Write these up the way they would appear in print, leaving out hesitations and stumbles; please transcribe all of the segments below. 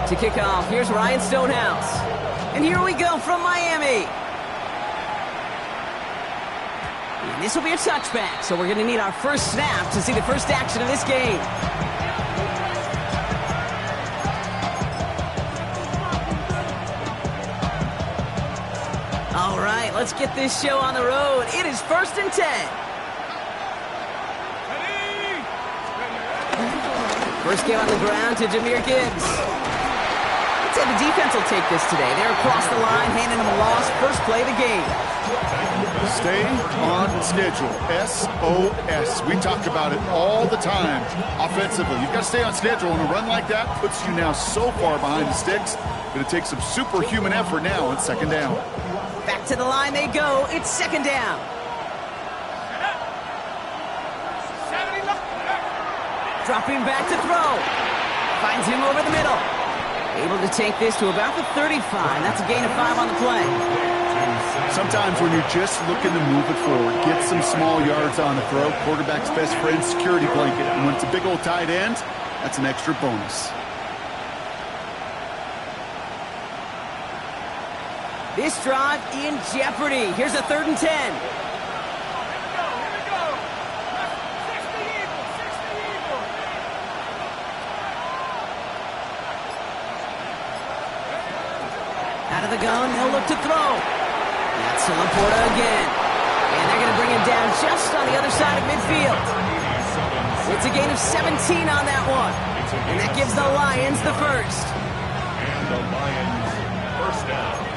To kick off, here's Ryan Stonehouse. And here we go from Miami. And this will be a touchback, so we're going to need our first snap to see the first action of this game. All right, let's get this show on the road. It is 1st and 10. First game on the ground to Jlamar Gibbs. I'd say the defense will take this today. They're across the line, handing them a loss. First play of the game. Stay on schedule. SOS. We talk about it all the time. Offensively, you've got to stay on schedule, and a run like that puts you now so far behind the sticks that it takes some superhuman effort now on 2nd down. Back to the line they go. It's 2nd down. Dropping back to throw. Finds him over the middle. Able to take this to about the 35. That's a gain of 5 on the play. Sometimes when you're just looking to move it forward, get some small yards on the throw, quarterback's best friend, security blanket. And when it's a big old tight end, that's an extra bonus. This drive in jeopardy. Here's a 3rd and 10. Out of the gun, they'll look to throw. That's Laporta again. And they're going to bring him down just on the other side of midfield. It's a gain of 17 on that one. And that gives the Lions the first. And the Lions first down.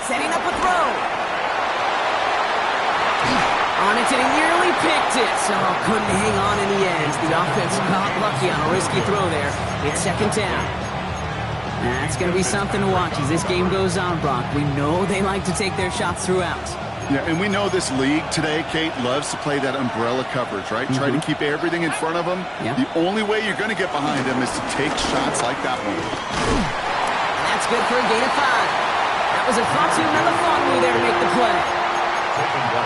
Setting up a throw. On it, and he nearly picked it. So couldn't hang on in the end. The offense got lucky on a risky throw there. It's 2nd down. That's going to be something to watch as this game goes on, Brock. We know they like to take their shots throughout. Yeah, and we know this league today, Kate, loves to play that umbrella coverage, right? Try to keep everything in front of them. Yeah. The only way you're going to get behind them is to take shots like that one. And that's good for a gain of 5. That was a Fatu Melifonwu there to make the play.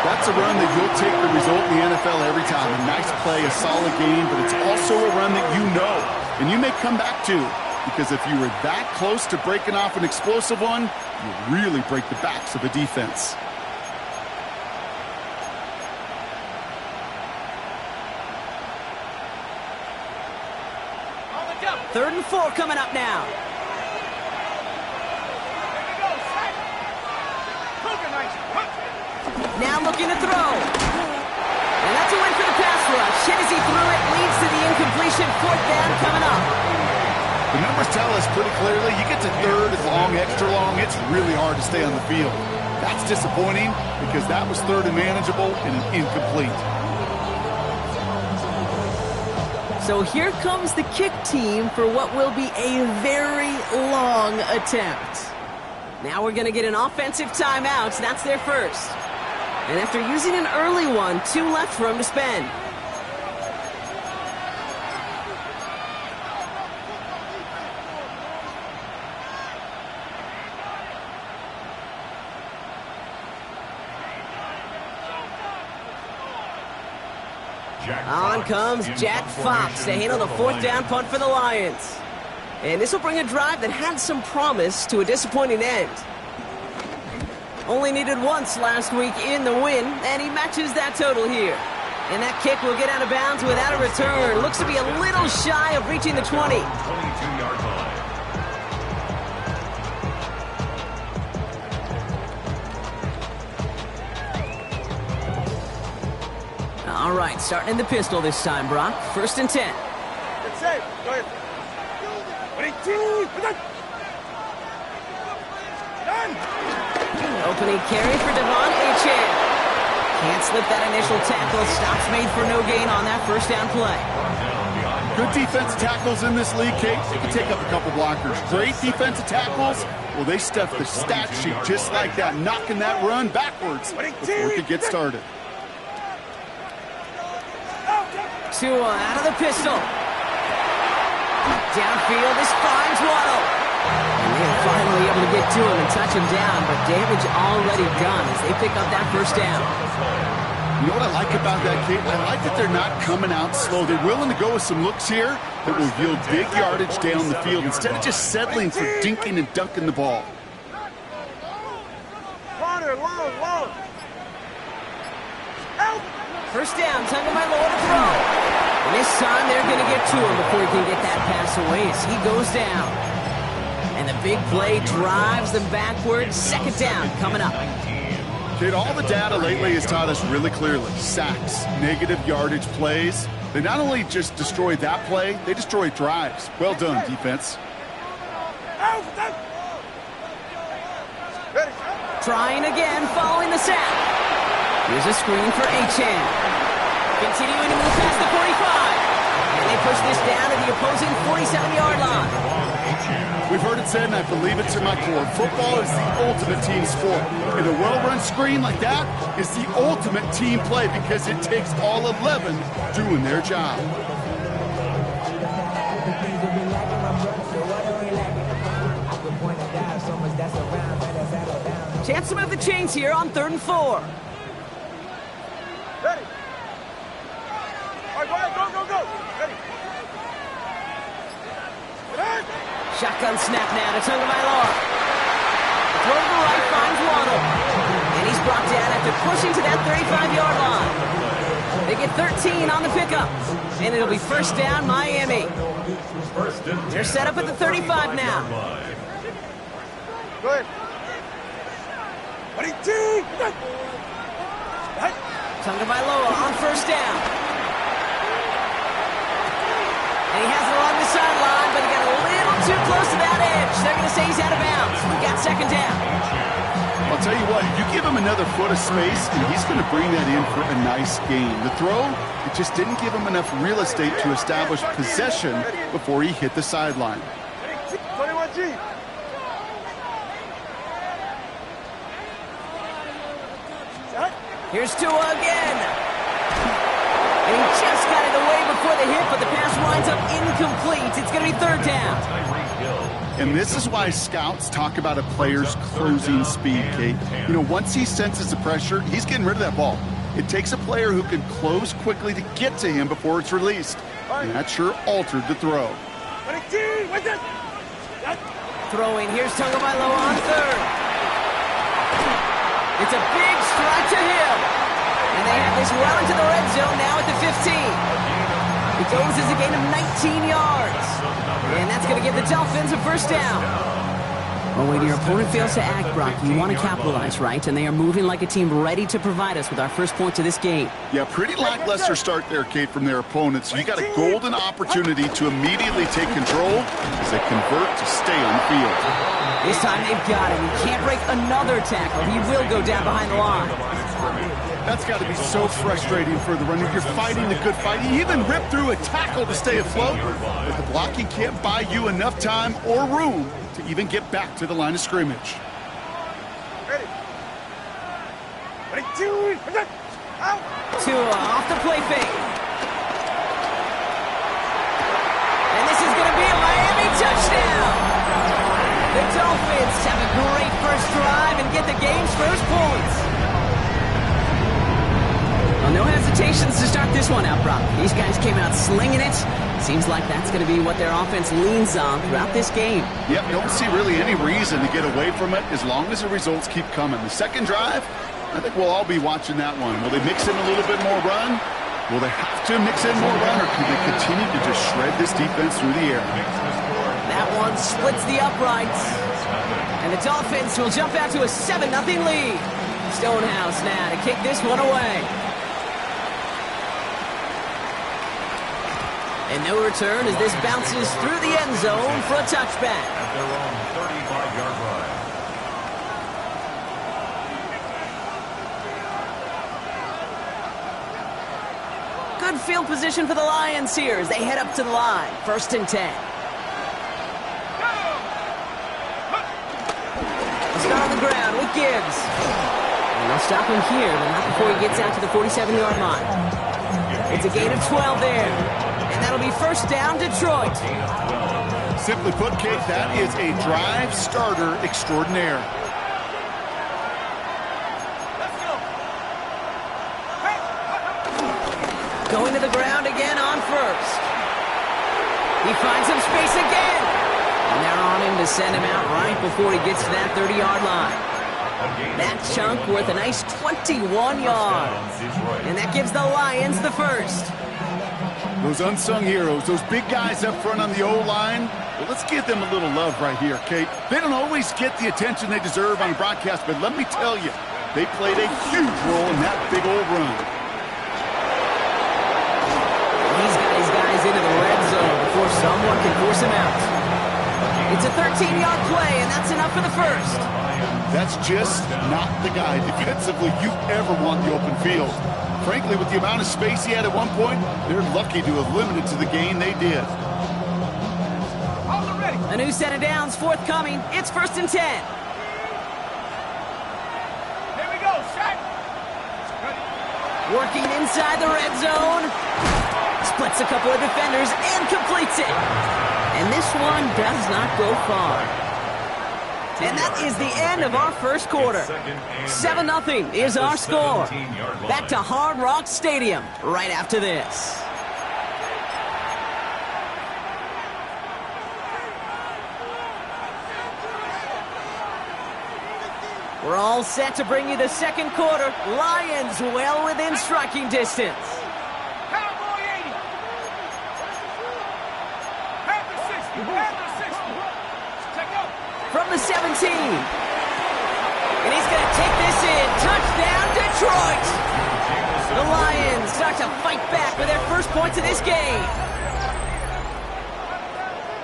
That's a run that you'll take the result in the NFL every time. A nice play, a solid game, but it's also a run that you know and you may come back to, because if you were that close to breaking off an explosive one, you really break the backs of a defense. Third and 4 coming up now. Now looking to throw. And that's a win for the pass rush. Hit as he threw it, leads to the incompletion. 4th down coming up. The numbers tell us pretty clearly, you get to 3rd and long, extra long, it's really hard to stay on the field. That's disappointing because that was 3rd and manageable and an incomplete. So here comes the kick team for what will be a very long attempt. Now we're going to get an offensive timeout. That's their first. And after using an early one, 2 left for him to spend. On comes Jack Fox to handle the 4th down punt for the Lions. And this will bring a drive that had some promise to a disappointing end. Only needed once last week in the win, and he matches that total here. And that kick will get out of bounds without a return. Looks to be a little shy of reaching the 20. 22-yard line. All right, starting in the pistol this time, Brock. 1st and 10. Good save. Go ahead. Opening carry for Devon Achane. Can't slip that initial tackle. Stops made for no gain on that 1st down play. Good defensive tackles in this league, Kate. They can take up a couple blockers. Great defensive tackles, well, they stuff the stat sheet just like that, knocking that run backwards before it could get started. Tua out of the pistol. Downfield, this finds Waddle. And they are finally able to get to him and touch him down, but damage already done as they pick up that first down. You know what I like about that, Kate? I like that they're not coming out slow. They're willing to go with some looks here that will yield big yardage down the field instead of just settling for dinking and dunking the ball. Corner, long. Out. First down, Tagovailoa to throw. And this time they're going to get to him before he can get that pass away as he goes down. And the big play drives them backwards. Second down coming up. Kate, all the data lately has taught us really clearly. Sacks, negative yardage plays. They not only just destroy that play, they destroy drives. Well done, defense. Trying again, following the sack. Here's a screen for Achane. Continuing to move past the 45. And they push this down to the opposing 47-yard line. We've heard it said, and I believe it to my core, football is the ultimate team sport. And a well-run screen like that is the ultimate team play because it takes all 11 doing their job. Chance to move the chains here on 3rd and 4. Ready. All right, go. Ready. Shotgun snap now to Tagovailoa. Throw to the right, finds Waddle. And he's brought down after pushing to that 35-yard line. They get 13 on the pickup. And it'll be first down, Miami. They're set up at the 35 now. Go ahead. Tagovailoa on first down. And he has it along the sideline, but he got a little too close to that edge. They're going to say he's out of bounds. We've got second down. I'll tell you what, you give him another foot of space, and he's going to bring that in for a nice gain. The throw, it just didn't give him enough real estate to establish possession before he hit the sideline. 21G. Here's Tua again. And he just got it away before the hit, but the pass winds up incomplete. It's going to be third down. And this is why scouts talk about a player's closing speed, Kate. You know, once he senses the pressure, he's getting rid of that ball. It takes a player who can close quickly to get to him before it's released. And that sure altered the throw. Throwing, here's Tagovailoa on third. It's a big strike to him. And they have this well into the red zone now at the 15. It goes as a gain of 19 yards. And that's going to give the Dolphins a first down. Well, when your opponent fails to act, Brock, you want to capitalize, right? And they are moving like a team ready to provide us with our first points of this game. Yeah, pretty lackluster start there, Kate, from their opponents. You got a golden opportunity to immediately take control as they convert to stay on the field. This time they've got him. He can't break another tackle. He will go down behind the line. That's got to be so frustrating for the runner. You're fighting the good fight. You even ripped through a tackle to stay afloat, but the blocking can't buy you enough time or room to even get back to the line of scrimmage. Ready. Out. Tua off the play fake. And this is going to be a Miami touchdown. The Dolphins have a great first drive and get the game's first points. Well, no hesitations to start this one out, Brock. These guys came out slinging it. Seems like that's going to be what their offense leans on throughout this game. Yep, don't see really any reason to get away from it as long as the results keep coming. The second drive, I think we'll all be watching that one. Will they mix in a little bit more run? Will they have to mix in more run, or can they continue to just shred this defense through the air? That one splits the uprights. And the Dolphins will jump out to a 7-0 lead. Stonehouse now to kick this one away. And no return as this bounces through the end zone for a touchback. At their own 35-yard line. Good field position for the Lions here as they head up to the line. 1st and 10. They'll start on the ground with Gibbs. And they'll stop him here, but not before he gets out to the 47-yard line. It's a gain of 12 there. And that'll be first down, Detroit. Simply put, Kate, that is a drive starter extraordinaire. Going to the ground again on first. He finds some space again. And they're on him to send him out right before he gets to that 30-yard line. That chunk worth a nice 21 yards. And that gives the Lions the first. Those unsung heroes, those big guys up front on the O-line, well, let's give them a little love right here, Kate. They don't always get the attention they deserve on a broadcast, but let me tell you, they played a huge role in that big old run. He's got his guys into the red zone before someone can force him out. It's a 13-yard play, and that's enough for the first. That's just not the guy defensively you ever want in the open field. Frankly, with the amount of space he had at one point, they're lucky to have limited to the gain they did. A new set of downs forthcoming. It's 1st and 10. Here we go, set. Working inside the red zone. Splits a couple of defenders and completes it. And this one does not go far. And that is the end of our first quarter. 7-0 is our score. Back to Hard Rock Stadium right after this. We're all set to bring you the second quarter. Lions well within striking distance. Cowboy 80. Half the 60. Half the 60. Check out. From the 17. And he's going to take this in. Touchdown, Detroit! The Lions start to fight back with their first points of this game.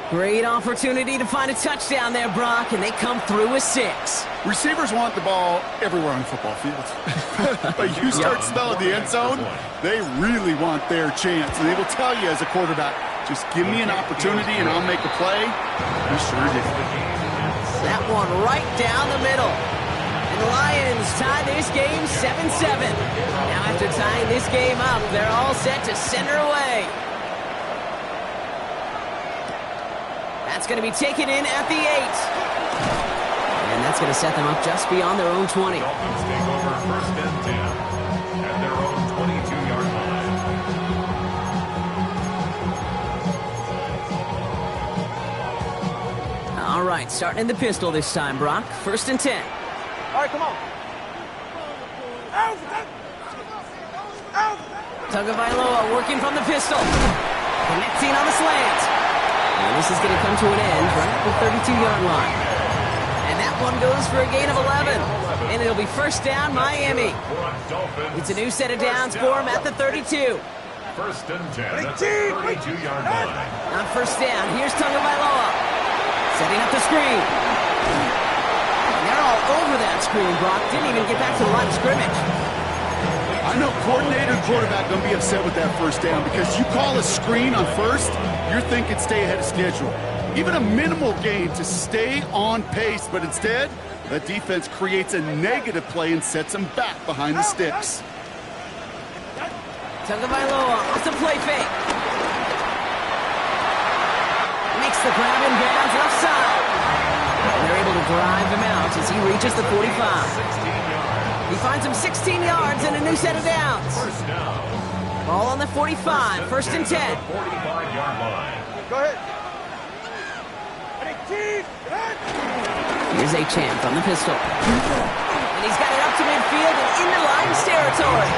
Great opportunity to find a touchdown there, Brock, and they come through with 6. Receivers want the ball everywhere on the football field. But you start smelling the end zone, they really want their chance. And they will tell you as a quarterback, just give me an opportunity and I'll make a play. He sure did. That one right down the middle. And the Lions tie this game 7-7. Now after tying this game up, they're all set to send her away. That's going to be taken in at the 8. And that's going to set them up just beyond their own 20. Dolphins take over 1st and 10 at their own 22-yard line. All right, starting in the pistol this time, Brock. 1st and 10. All right, come on. Out. Out. Tagovailoa working from the pistol. Connecting on the slant. And this is going to come to an end right at the 32-yard line. And that one goes for a gain of 11. And it'll be 1st down, Miami. It's a new set of downs for him at the 32. 1st and 10 at the 32-yard line. On 1st down, here's Tagovailoa. Setting up the screen. And they're all over that screen, Brock. Didn't even get back to the line of scrimmage. I know coordinator and quarterback going to be upset with that 1st down because you call a screen on 1st, you're thinking stay ahead of schedule. Even a minimal gain to stay on pace, but instead, the defense creates a negative play and sets them back behind the sticks. Tagovailoa off the play fake. Makes the grab in bounds left side. And they're able to drive him out as he reaches the 45. He finds him 16 yards and a new set of downs. 1st down. Ball on the 45, 1st and 10. 45-yard line. Go ahead. Here's a champ on the pistol. And he's got it up to midfield and into Lions territory.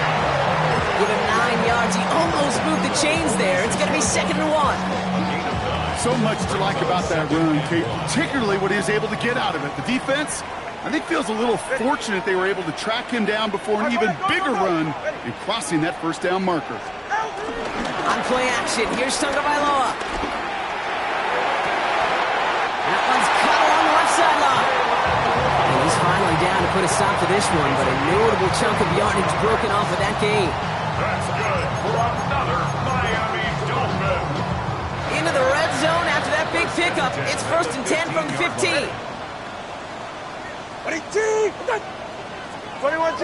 Give him 9 yards. He almost moved the chains there. It's going to be 2nd and 1. So much to like about that run, Kate, particularly what he was able to get out of it. The defense, I think, feels a little fortunate they were able to track him down before an even bigger run in crossing that 1st down marker. On play action, here's Tagovailoa. That one's cut along the left sideline. And he's finally down to put a stop to this one, but a notable chunk of yardage broken off of that game. That's good for another Miami Dolphin. Into the red zone after that big pickup. It's 1st and 10 from the 15. 21G.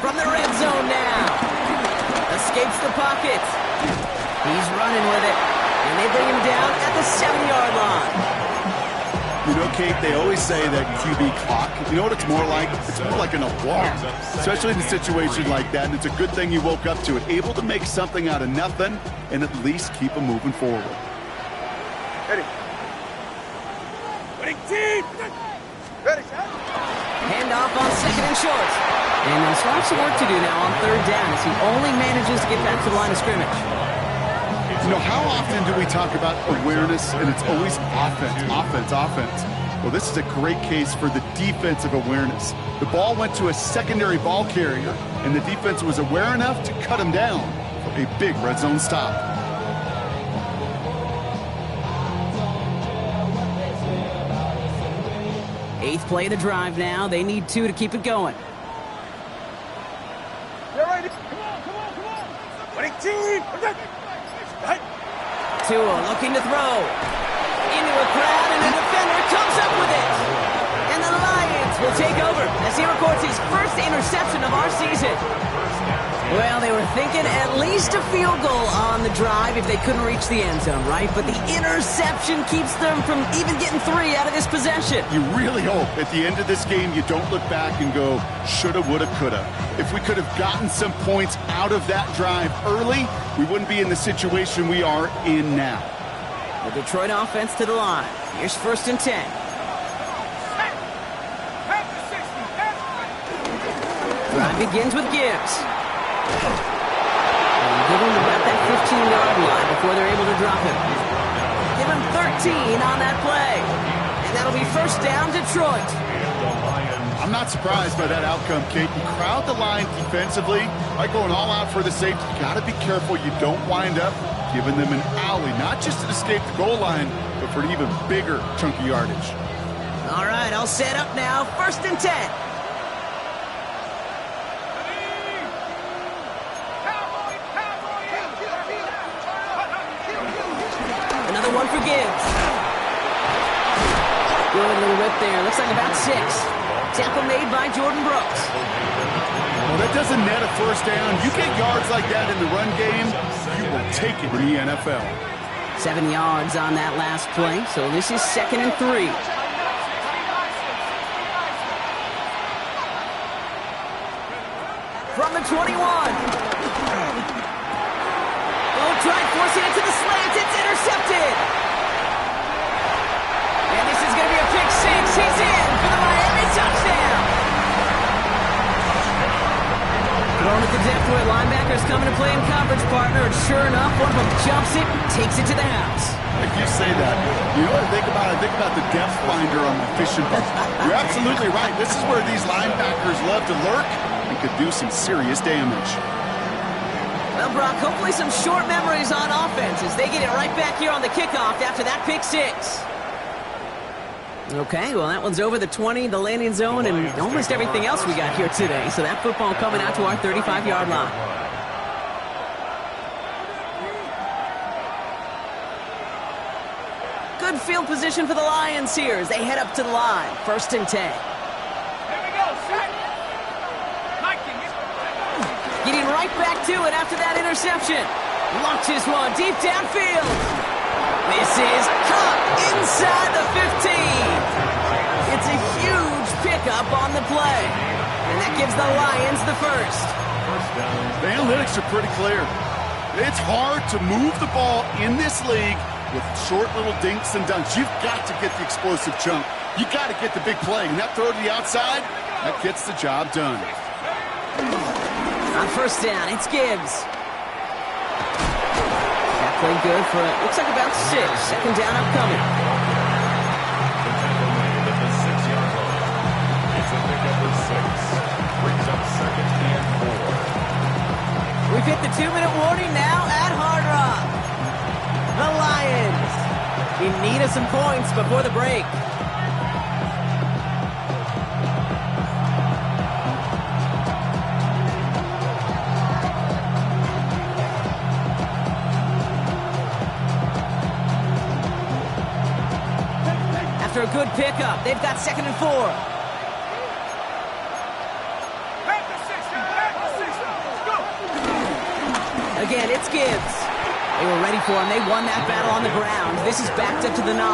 From the red zone now. A escapes the pocket. He's running with it. And they bring him down at the 7-yard line. You know, Kate, they always say that QB clock, you know what it's more like? It's more like an alarm, especially in a situation like that. And it's a good thing you woke up to it, able to make something out of nothing and at least keep them moving forward. Ready. Winning team. Ready, shot. Handoff on 2nd and short. And he'll start some work to do now on 3rd down as he only manages to get back to the line of scrimmage. You know, how often do we talk about awareness, and it's always offense, offense, offense? Well, this is a great case for the defensive awareness. The ball went to a secondary ball carrier, and the defense was aware enough to cut him down for a big red zone stop. Eighth play of the drive now. They need 2 to keep it going. You're ready. Come on. Winning team. Tua looking to throw. Into a crowd, and the defender comes up with it. And the Lions will take over as he records his first interception of our season. Well, they were thinking at least a field goal on the drive if they couldn't reach the end zone, right? But the interception keeps them from even getting 3 out of this possession. You really hope at the end of this game you don't look back and go, shoulda, woulda, coulda. If we could have gotten some points out of that drive early, we wouldn't be in the situation we are in now. The Detroit offense to the line. Here's 1st and 10. Drive begins with Gibbs. And give him about that 15-yard line before they're able to drop him. Give him 13 on that play. And that'll be 1st down, Detroit. I'm not surprised by that outcome, Kate. You crowd the line defensively by going all out for the safety. You got to be careful you don't wind up giving them an alley, not just to escape the goal line, but for an even bigger chunk of yardage. All right, I'll set up now. 1st and 10. Another one for Gibbs. Good little whip there. Looks like about 6. Tackle made by Jordan Brooks. Well, that doesn't net a 1st down. You get yards like that in the run game, you will take it in the NFL. 7 yards on that last play, so this is 2nd and 3. From the 21. Oh, tried forcing it to the slant. It's intercepted. And this is going to be a pick 6. He's in for the Miami touchdown. Thrown at the depth where linebackers coming to play in coverage, partner. And sure enough, one of them jumps it, takes it to the house. If you say that, you know what I think about? I think about the depth finder on my fishing boat. You're absolutely right. This is where these linebackers love to lurk and could do some serious damage. Well, Brock, hopefully some short memories on offense as they get it right back here on the kickoff after that pick 6. Okay, well, that one's over the 20, the landing zone, and almost everything else we got here today. So that football coming out to our 35-yard line. Good field position for the Lions here as they head up to the line. 1st and 10. Here we go, set. Getting right back to it after that interception. Launches one deep downfield. This is caught inside the 15. It's a huge pickup on the play. And that gives the Lions the 1st. The analytics are pretty clear. It's hard to move the ball in this league with short little dinks and dunks. You've got to get the explosive chunk. You got to get the big play. And that throw to the outside, that gets the job done. On 1st down, it's Gibbs. That played good for, looks like about 6. 2nd down upcoming. At the 6-yard line. It's a pickup of 6. Brings up 2nd and 4. We've hit the 2-minute warning now at Hard Rock. The Lions in need of some points before the break. After a good pickup, they've got 2nd and 4. They were ready for him. They won that battle on the ground. This is backed up to the 9.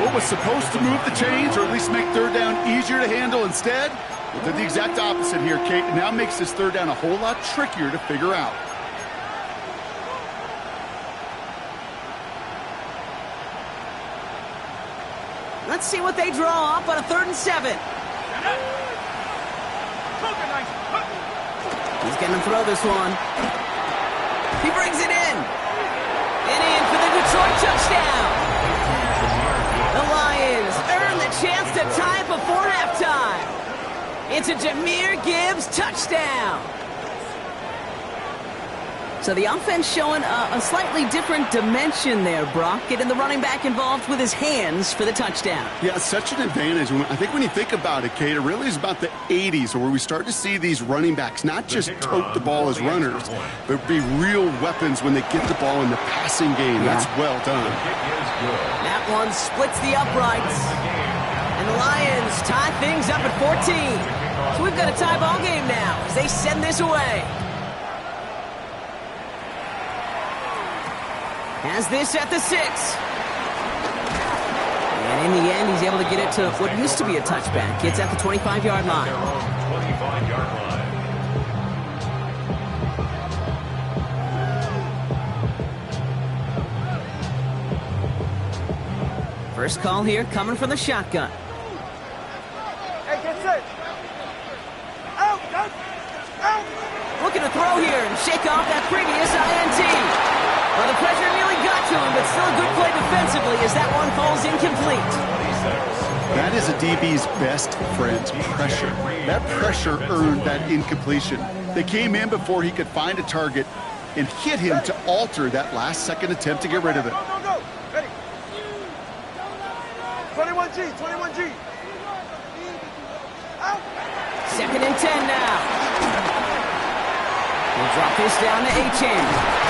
What was supposed to move the chains or at least make third down easier to handle instead? Well, did the exact opposite here, Kate. It now makes this third down a whole lot trickier to figure out. Let's see what they draw up on a 3rd and 7. He's going to throw this one. He brings it in. And in for the Detroit touchdown. The Lions earn the chance to tie it before halftime. It's a Jlamar Gibbs touchdown. So the offense showing a slightly different dimension there, Brock. Getting the running back involved with his hands for the touchdown. Yeah, such an advantage. I think when you think about it, Kate, it really is about the 80s where we start to see these running backs not just tote the ball as runners, but be real weapons when they get the ball in the passing game. Yeah. That's well done. That one splits the uprights. And the Lions tie things up at 14. So we've got a tie ball game now as they send this away. Has this at the 6. And in the end, he's able to get it to what used to be a touchback. It's at the 25-yard line. 25-yard line. First call here coming from the shotgun. Hey, get set. Out, out, out. Looking to throw here and shake off that previous INT. Well, the pressure nearly got to him, but still a good play defensively as that one falls incomplete. That is a DB's best friend, pressure. That pressure earned that incompletion. They came in before he could find a target and hit him to alter that last-second attempt to get rid of it. Go, go, go. Ready. 21G, 21G. Out. 2nd and 10 now. We'll drop this down to Achane.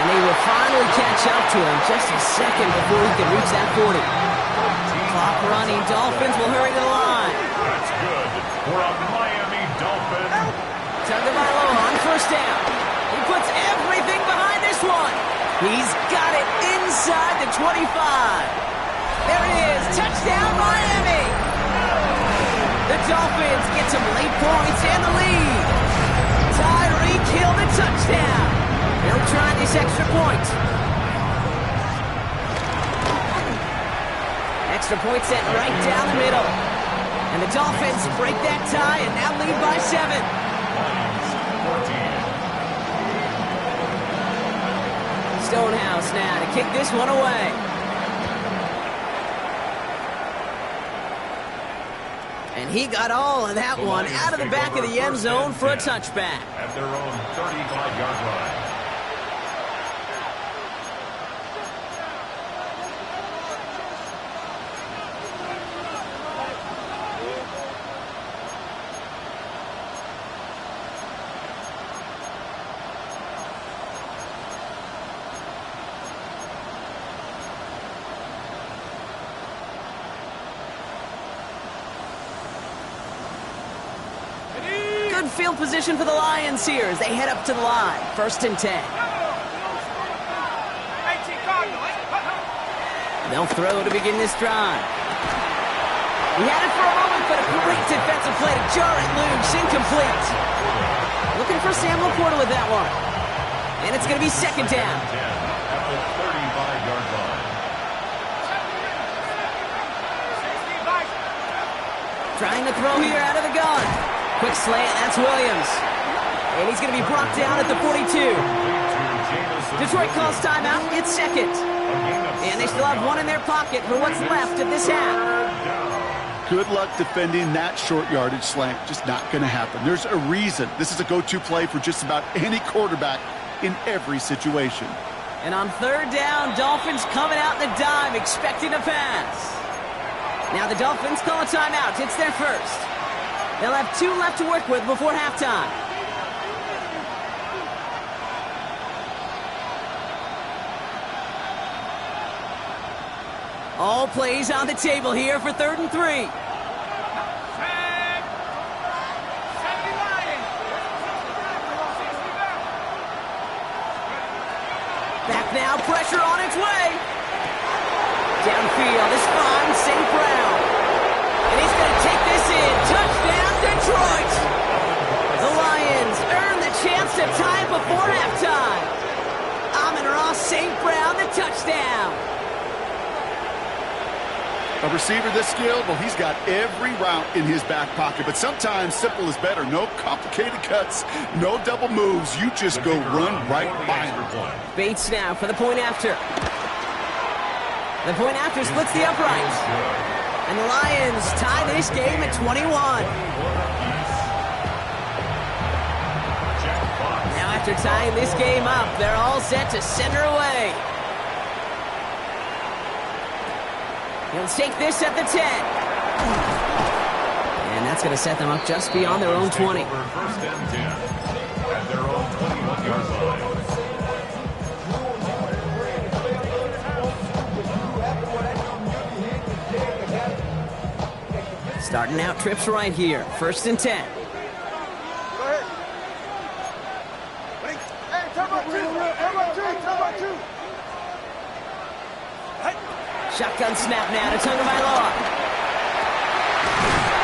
And they will finally catch up to him just a second before he can reach that 40. Clock running. Dolphins will hurry to the line. That's good for a Miami Dolphin. Tagovailoa on 1st down. He puts everything behind this one. He's got it inside the 25. There it is. Touchdown, Miami. The Dolphins get some late points and the lead. Tyreek Hill the touchdown. They'll try this extra point. Extra point set right down the middle. And the Dolphins break that tie and now lead by 7. Stonehouse now to kick this one away. And he got all of that one out of the back of the end zone for a touchback. At their own 35-yard line. Good field position for the Lions here as they head up to the line. 1st and 10. They'll throw to begin this drive. He had it for a moment, but a great defensive play to jar it loose. Incomplete. Looking for Sam Laporta with that one. And it's going to be 2nd down. At the 35-yard line. Trying to throw here out of the gun. Quick slant, that's Williams. And he's going to be brought down at the 42. Detroit calls timeout, it's 2nd. And they still have one in their pocket for what's left of this half. Good luck defending that short yardage slant. Just not going to happen. There's a reason. This is a go-to play for just about any quarterback in every situation. And on 3rd down, Dolphins coming out in the dime, expecting a pass. Now the Dolphins call a timeout. It's their first. They'll have 2 left to work with before halftime. All plays on the table here for 3rd and 3. Now pressure on its way. Downfield, this finds St. Brown. And he's going to take this in. Touchdown, Detroit. The Lions earn the chance to tie before halftime. Amon-Ra St. Brown, the touchdown. A receiver this skilled, well, he's got every route in his back pocket. But sometimes simple is better. No complicated cuts, no double moves. You just go run right by him. Bates now for the point after. The point after splits the uprights. And the Lions tie this game at 21. Now after tying this game up, they're all set to center away. He'll take this at the 10. And that's going to set them up just beyond their own 20. First and 10 at their own 21-yard line. Starting out trips right here. First and 10. Go ahead. Hey, come on, two. Shotgun snap now to Tagovailoa.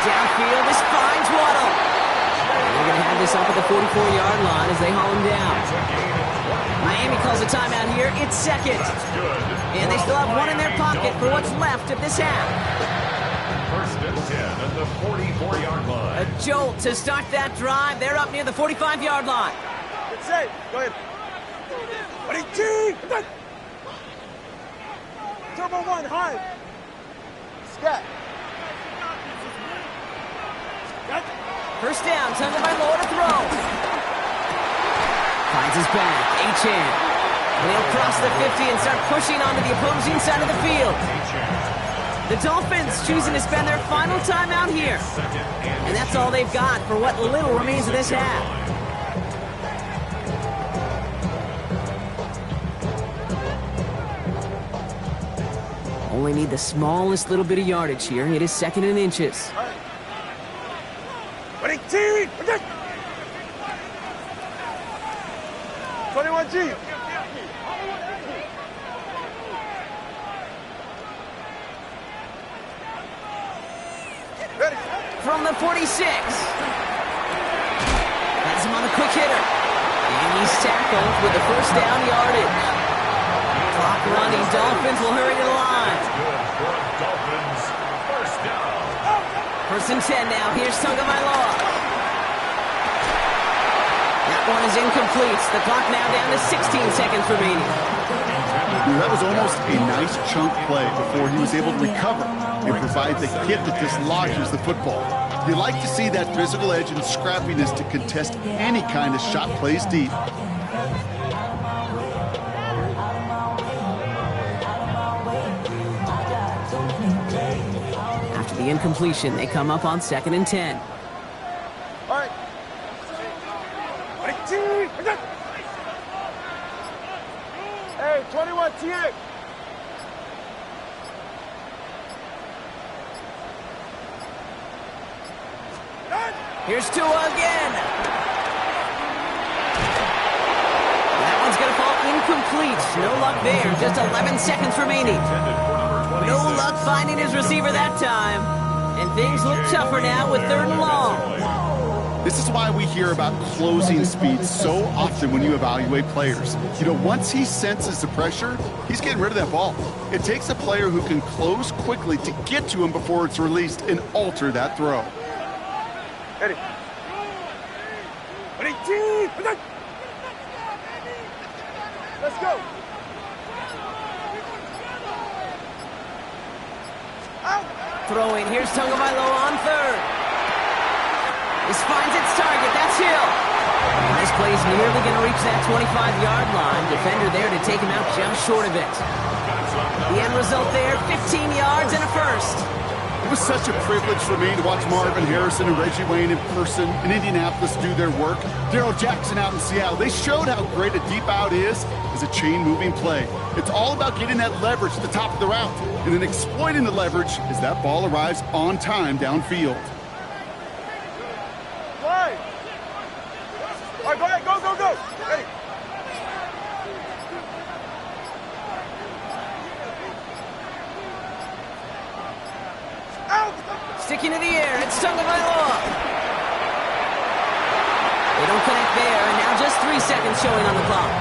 Downfield, this finds Waddle. And they're going to have this up at the 44-yard line as they haul him down. Miami calls a timeout here. It's second. And they still have one in their pocket for what's left of this half. First and 10 at the 44-yard line. A jolt to start that drive. They're up near the 45-yard line. Good save. Go ahead. Ready, two. Turbo one, high. Scat. First down, Tagovailoa to throw. Finds his back, Achane. And he'll cross the 50 and start pushing onto the opposing side of the field. The Dolphins choosing to spend their final time out here. And that's all they've got for what little remains of this half. Only need the smallest little bit of yardage here. It is second and inches. Ready, two. 21G. Ready. From the 46. Has him on the quick hitter. And he's tackled with the first down yardage. Clock running. Dolphins will hurry to the line. Dolphins, first down. First and 10 now. Here's Tagovailoa. That one is incomplete. The clock now down to 16 seconds remaining. That was almost a nice chunk play before he was able to recover and provide the hit that dislodges the football. You like to see that physical edge and scrappiness to contest any kind of shot plays deep. After the incompletion, they come up on second and 10. All right. Ready, two. Hey, 21 TA. Here's Tua again. That one's going to fall incomplete. No luck there. Just 11 seconds remaining. No luck finding his receiver that time. And things look tougher now with third and long. This is why we hear about closing speed so often when you evaluate players. You know, once he senses the pressure, he's getting rid of that ball. It takes a player who can close quickly to get to him before it's released and alter that throw. Ready. Ready, two. Let's go. Out. Throwing. Here's Tagovailoa on third. This finds its target. That's Hill. And this play's nearly going to reach that 25-yard line. Defender there to take him out just short of it. The end result there, 15 yards and a first. It was such a privilege for me to watch Marvin Harrison and Reggie Wayne in person in Indianapolis do their work. Darrell Jackson out in Seattle. They showed how great a deep out is as a chain-moving play. It's all about getting that leverage at the top of the route and then exploiting the leverage as that ball arrives on time downfield. Play. All right, go ahead. Go. Ready. sticking to the air. It's Tagovailoa. They don't connect there, and now just 3 seconds showing on the clock.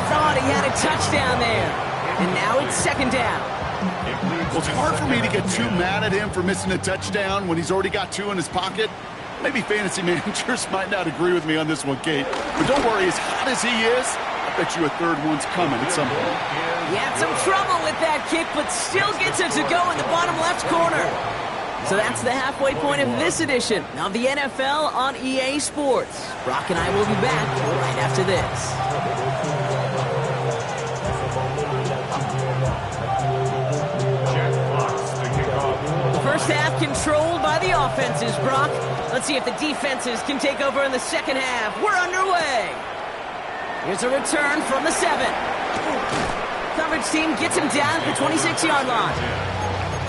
Thought he had a touchdown there, and now it's second down. Well, it's hard for me to get too mad at him for missing a touchdown when he's already got 2 in his pocket. Maybe fantasy managers might not agree with me on this one, Kate. But don't worry, as hot as he is, I bet you a third one's coming at some point. He had some trouble with that kick, but still gets it to go in the bottom left corner. So that's the halfway point of this edition of the NFL on EA Sports. Brock and I will be back right after this. The first half controlled by the offenses, Brock. Let's see if the defenses can take over in the second half. We're underway. Here's a return from the 7. Coverage team gets him down at the 26-yard line.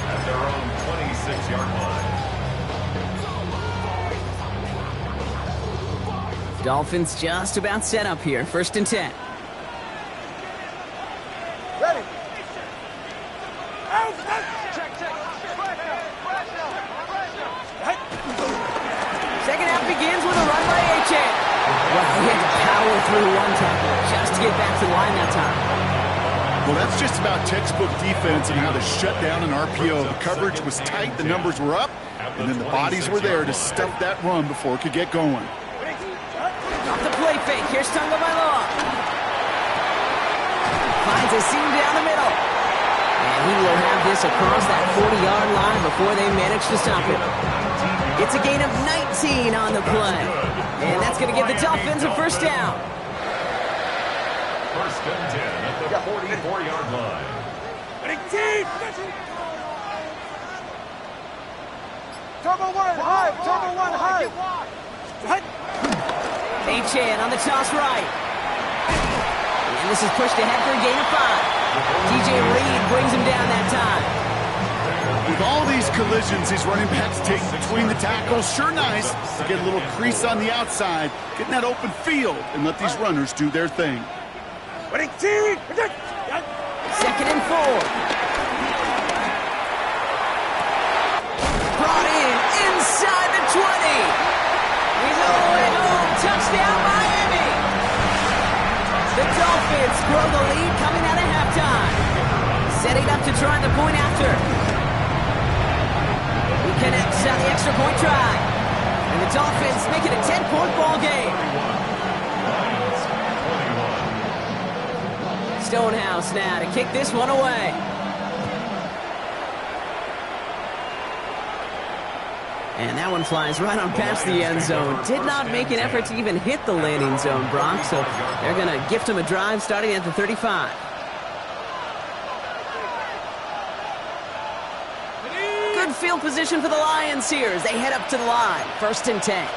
At their own 26-yard line. Dolphins just about set up here. 1st and 10. Ready. Out. Check. Second half begins with a run by A-Chain. Well, he had to power through one tackle just to get back to the line that time. Well, that's just about textbook defense and how to shut down an RPO. The coverage was tight, the numbers were up, and then the bodies were there to stuff that run before it could get going. Off the play fake, here's Tagovailoa. Finds a seam down the middle. And he will have this across that 40-yard line before they manage to stop him. It's a gain of 19 on the play. And that's going to give the Dolphins a first down. 1st and 10 at the 44-yard line. Turbo one high. A-Chan on the toss right. And this is pushed ahead for a gain of 5. TJ Reed brings him down that time. With all these collisions these running backs take between the tackles, sure nice to get a little crease on the outside, get in that open field, and let these runners do their thing. 2nd and 4. Brought in inside the 20. He's all the way home. Touchdown, Miami. The Dolphins grow the lead coming out of halftime. Setting up to try the point after. He connects on the extra point try. And the Dolphins make it a 10-point ball game. Stonehouse now to kick this one away. And that one flies right on past the end zone. Did not make an effort to even hit the landing zone, Brock. So they're going to gift him a drive starting at the 35. Good field position for the Lions here as they head up to the line. 1st and 10.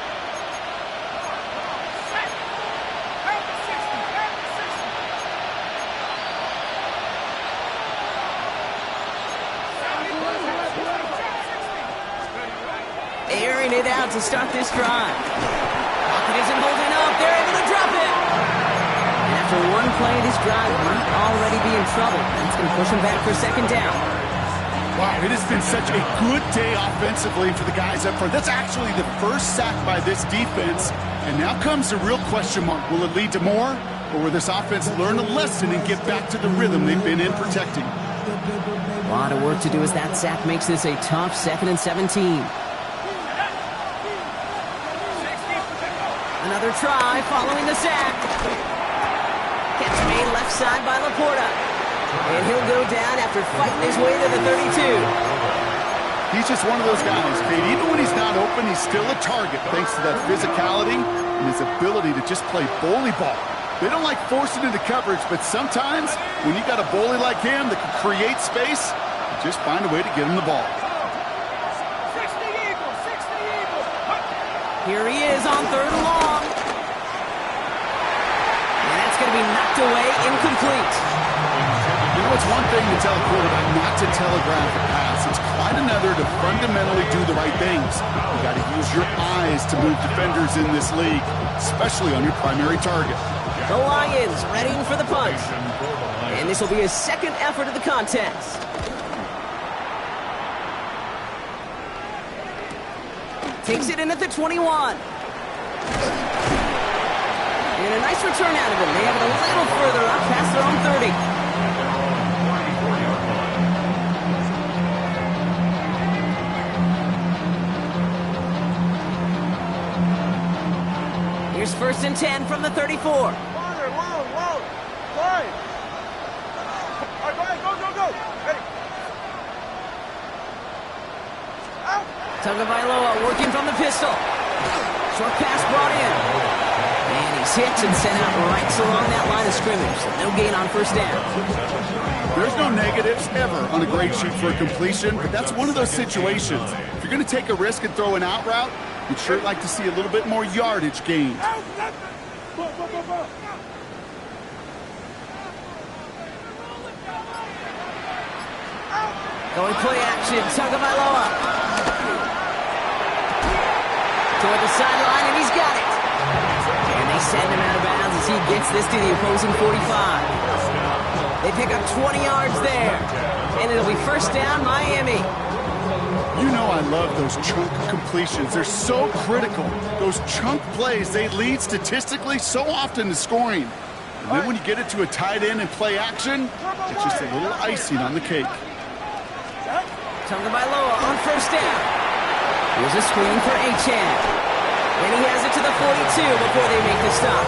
Airing it out to start this drive. Pocket isn't holding up. They're able to drop it. And after one play, this drive might already be in trouble. That's going to push him back for 2nd down. Wow, it has been such a good day offensively for the guys up front. That's actually the first sack by this defense. And now comes the real question mark. Will it lead to more? Or will this offense learn a lesson and get back to the rhythm they've been in protecting? A lot of work to do as that sack makes this a tough 2nd and 17. Another try following the sack. Catch made left side by Laporta. And he'll go down after fighting his way to the 32. He's just one of those guys, Kate. Even when he's not open, he's still a target thanks to that physicality and his ability to just play bully ball. They don't like forcing into coverage, but sometimes when you got a bully like him that can create space, you just find a way to get him the ball. 60 Eagles. Here he is on 3rd and long. And that's going to be knocked away, incomplete. You know, it's one thing to tell a quarterback not to telegraph a pass. It's quite another to fundamentally do the right things. You got to use your eyes to move defenders in this league, especially on your primary target. The Lions readying for the punt. And this will be his 2nd effort of the contest. Takes it in at the 21. And a nice return out of him. They have it a little further up past their own 30. Here's 1st and 10 from the 34. Longer, long, line. All right, go ahead, go. Ready. Out. Tagovailoa working from the pistol. Short pass brought in. And he's hit and sent out right along that line of scrimmage. So no gain on 1st down. There's no negatives ever on a great shoot for a completion, but that's one of those situations. If you're going to take a risk and throw an out route, you'd sure like to see a little bit more yardage gained. Out. Going play action. Tagovailoa. Toward the sideline, and he's got it. And they send him out of bounds as he gets this to the opposing 45. They pick up 20 yards there. And it'll be 1st down, Miami. You know I love those chunk completions. They're so critical. Those chunk plays, they lead statistically so often to scoring. And then when you get it to a tight end and play action, it's just a little icing on the cake. Tagovailoa on 1st down. Here's a screen for Achane. And he has it to the 42 before they make the stop.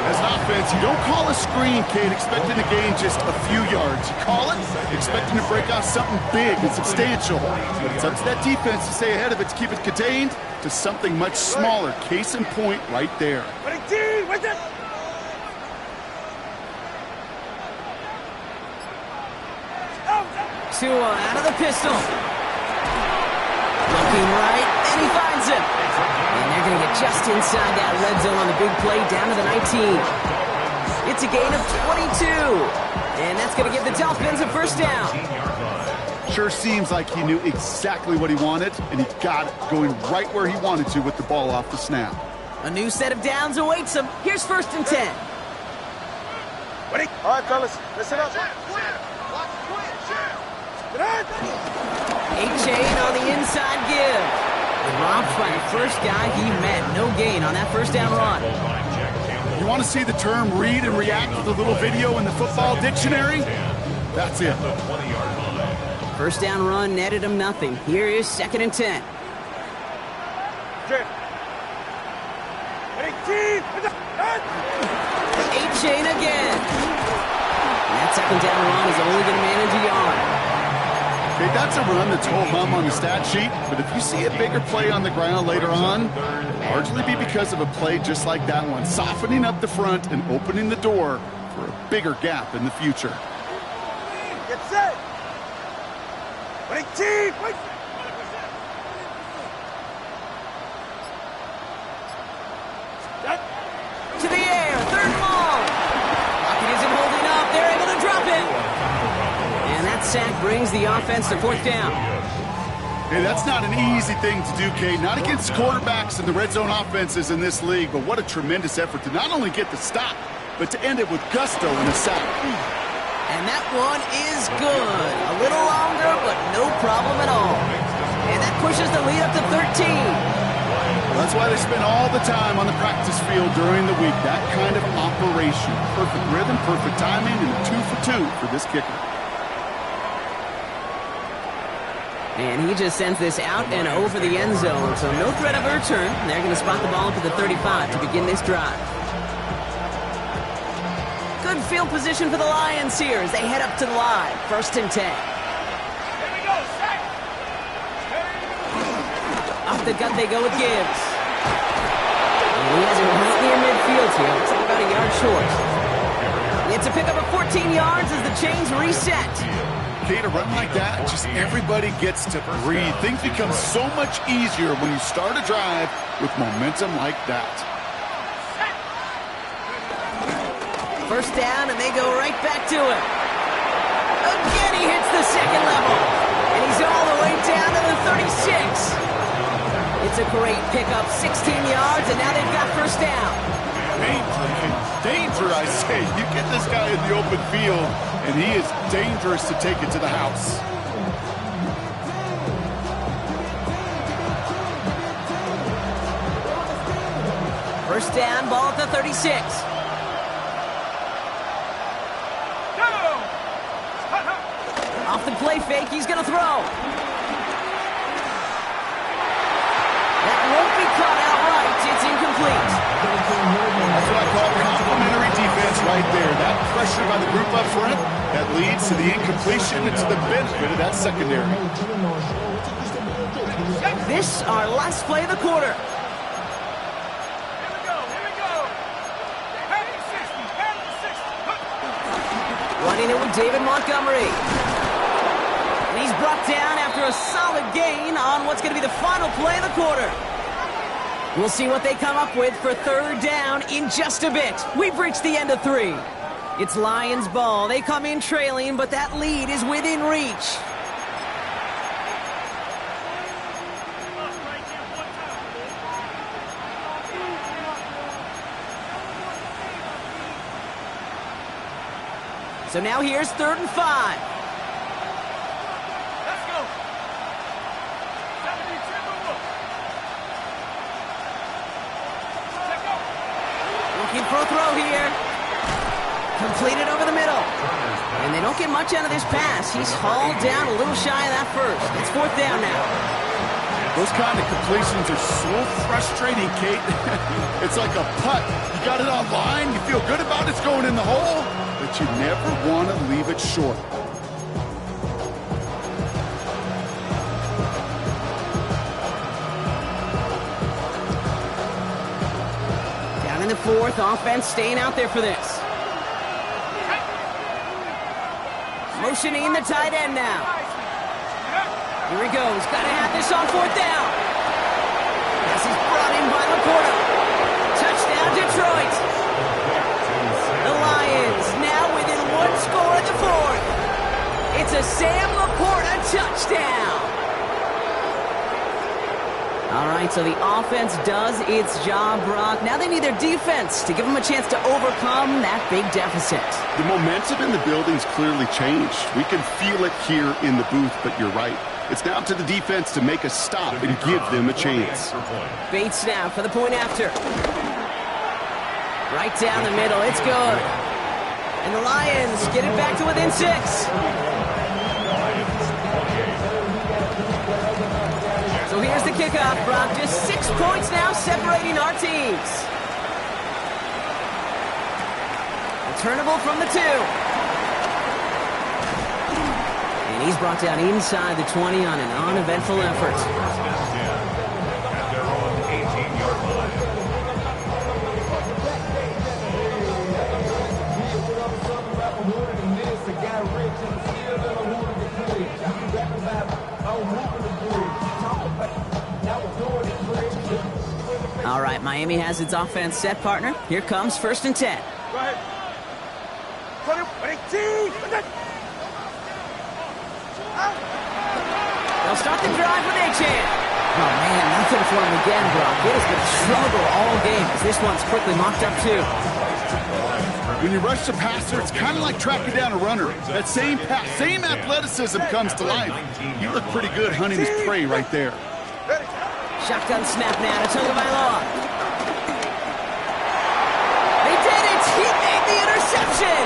As an offense, you don't call a screen, Kate, expecting to gain just a few yards. You call it expecting to break off something big and substantial. But it's up to that defense to stay ahead of it, to keep it contained to something much smaller. Case in point right there. Tua out of the pistol. Looking right, and he finds him. And they're going to get just inside that red zone on the big play down to the 19. It's a gain of 22. And that's going to give the Dolphins a 1st down. Sure seems like he knew exactly what he wanted, and he got it, going right where he wanted to with the ball off the snap. A new set of downs awaits him. Here's 1st and 10. Ready? All right, fellas, listen up. Achane on the inside give. Dropped by the first guy he met. No gain on that 1st down run. You want to see the term read and react with a little video in the football dictionary? That's it. 1st down run netted him nothing. Here is 2nd and 10. Achane again. And that 2nd down run is only going to manage a yard. Okay, that's a run that's whole hum on the stat sheet, but if you see a bigger play on the ground later on, it'll largely be because of a play just like that one, softening up the front and opening the door for a bigger gap in the future. Get set. Ready, team. Wait. To the air, 3rd and long. Pocket isn't holding up. They're able to drop it. And that sack brings the offense to 4th down. Hey, that's not an easy thing to do, Kate. Not against quarterbacks and the red zone offenses in this league, but what a tremendous effort to not only get the stop, but to end it with gusto in a sack. And that one is good. A little longer, but no problem at all. And that pushes the lead up to 13. That's why they spend all the time on the practice field during the week. That kind of operation. Perfect rhythm, perfect timing, and a 2 for 2 for this kicker. And he just sends this out and over the end zone, so no threat of a return. They're going to spot the ball up at the 35 to begin this drive. Good field position for the Lions here as they head up to the line. 1st and 10. Here we go, set. Off the gut they go with Gibbs. And he has it right near midfield here. Looks like about a yard short. It's a pickup of 14 yards as the chains reset. Kate, a run like that, just everybody gets to breathe. Things become so much easier when you start a drive with momentum like that. 1st down, and they go right back to it. Again, he hits the 2nd level. And he's all the way down to the 36. It's a great pickup, 16 yards, and now they've got 1st down. Danger, I say. You get this guy in the open field, and he is dangerous to take it to the house. First down, ball at the 36. Off the play fake, he's going to throw. That won't be caught outright. It's incomplete. That's what I call complimentary defense right there. That pressure by the group up front, that leads to the incompletion and to the benefit of that secondary. This, our last play of the quarter. Running it with David Montgomery. And he's brought down after a solid gain on what's going to be the final play of the quarter. We'll see what they come up with for third down in just a bit. We've reached the end of 3. It's Lions ball. They come in trailing, but that lead is within reach. So now here's 3rd and 5. Let's go. 72. Looking for a throw here. Completed over the middle. And they don't get much out of this pass. He's hauled down a little shy of that first. It's 4th down now. Those kind of completions are so frustrating, Kate. It's like a putt. You got it on line, you feel good about it's going in the hole, but you never want to leave it short. Down in the 4th, offense staying out there for this. Motioning the tight end now. Here he goes. Got to have this on 4th down. This is brought in by Laporta. Touchdown, Detroit. The Lions now within 1 score in the 4th. It's a Sam Laporta touchdown. All right, so the offense does its job, Brock. Now they need their defense to give them a chance to overcome that big deficit. The momentum in the building's clearly changed. We can feel it here in the booth, but you're right. It's now to the defense to make a stop and give them a chance. Bait snap for the point after. Right down the middle. It's good. And the Lions get it back to within 6. So here's the kickoff, Brock. Just 6 points now separating our teams. Returnable from the 2. And he's brought down inside the 20 on an uneventful effort. At their own 18-yard line. All right, Miami has its offense set, partner. Here comes 1st and 10. Go ahead. They'll start the drive with Achane. Oh, man, nothing for him again, Brock. It has been a struggle all game as this one's quickly mocked up, too. When you rush the passer, it's kind of like tracking down a runner. That same pass, same athleticism comes to life. You look pretty good hunting his prey right there. Shotgun snap now to Tagovailoa. They did it! He made the interception!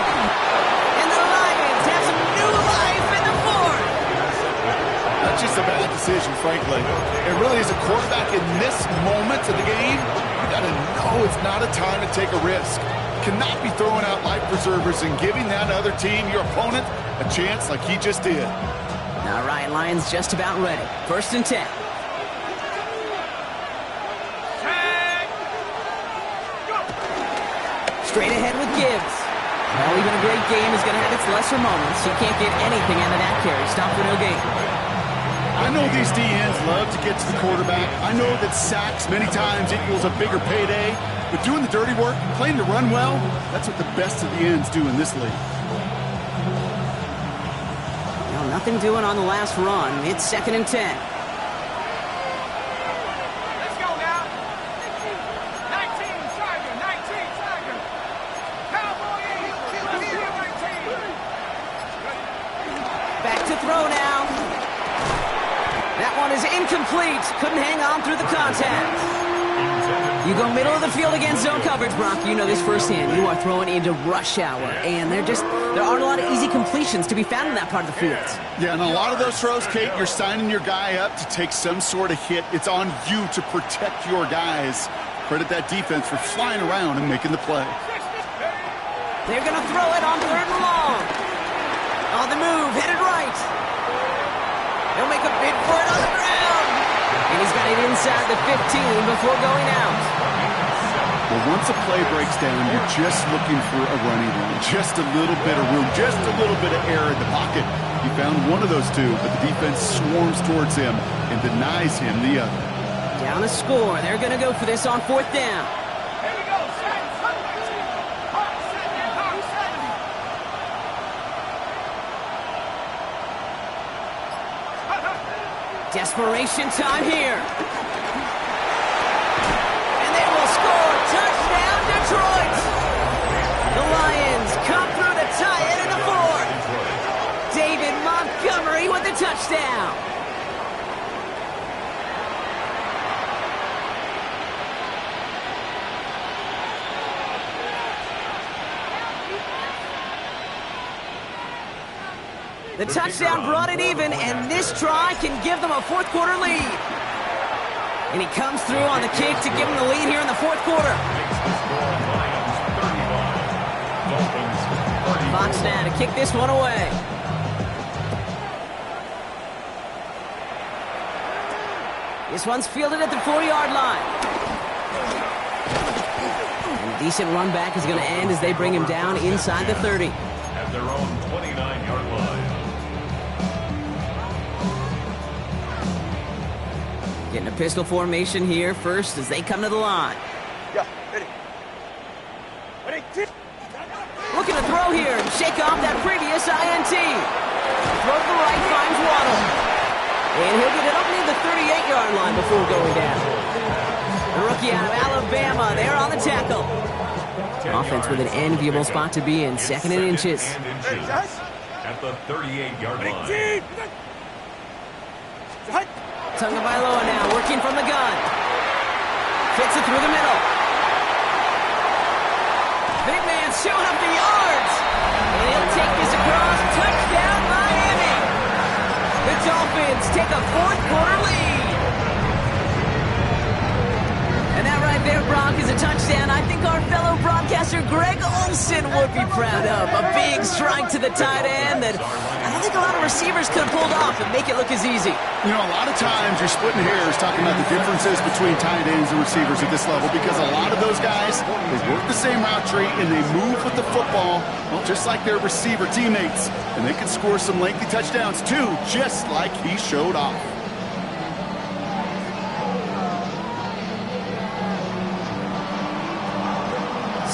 And the Lions have some new life in the 4th. That's just a bad decision, frankly. It really is a quarterback in this moment of the game. You got to know it's not a time to take a risk. Cannot be throwing out life preservers and giving that other team, your opponent, a chance like he just did. All right, Lions just about ready. 1st and 10. Straight ahead with Gibbs. Well, even a great game is going to have its lesser moments. You can't get anything out of that carry. Stop for no gain. I know these DNs love to get to the quarterback. I know that sacks many times equals a bigger payday. But doing the dirty work, playing to run well, that's what the best of the ends do in this league. Well, nothing doing on the last run. It's 2nd and 10. Let's go now. 19, Tiger. 19, Tiger. Cowboy Eagles. 19. Back to throw now. That one is incomplete. Couldn't hang on through the contact. You go middle of the field against zone coverage, Brock. You know this firsthand. You are throwing into rush hour, and there aren't a lot of easy completions to be found in that part of the field. Yeah, and a lot of those throws, Kate, you're signing your guy up to take some sort of hit. It's on you to protect your guys. Credit that defense for flying around and making the play. They're going to throw it on 3rd and long. On the move, headed right. He'll make a bid for it on the ground. And he's got it inside the 15 before going out. Well, once a play breaks down, you're just looking for a running room. Just a little bit of room, just a little bit of air in the pocket. He found one of those two, but the defense swarms towards him and denies him the other. Down a score. They're going to go for this on 4th down. Desperation time here. And they will score. Touchdown, Detroit. The Lions come through to tie it in the 4th. David Montgomery with the touchdown. The touchdown brought it even, and this try can give them a 4th quarter lead. And he comes through on the kick to give them the lead here in the 4th quarter. Fox now to kick this one away. This one's fielded at the 4-yard line. And a decent run back is going to end as they bring him down inside the 30. At their own 29-yard line. Getting a pistol formation here first as they come to the line. Yeah, ready. Ready. Looking to throw here and shake off that previous INT. Throw to the right, finds Waddle. And he'll get it up near the 38-yard line before going down. The rookie out of Alabama, there on the tackle. Offense with an enviable spot to be in, 2nd and inches. At the 38-yard line. Tagovailoa now working from the gun. Fits it through the middle. Big man showing up the yards. And he'll take this across. Touchdown, Miami. The Dolphins take a 4th quarter lead. And that right there, Brock, is a touchdown I think our fellow broadcaster Greg Olsen would be proud of. A big strike to the tight end that I don't think a lot of receivers could have pulled off and make it look as easy. You know, a lot of times you're splitting hairs talking about the differences between tight ends and receivers at this level because a lot of those guys, they work the same route tree and they move with the football, well, just like their receiver teammates. And they can score some lengthy touchdowns too, just like he showed off.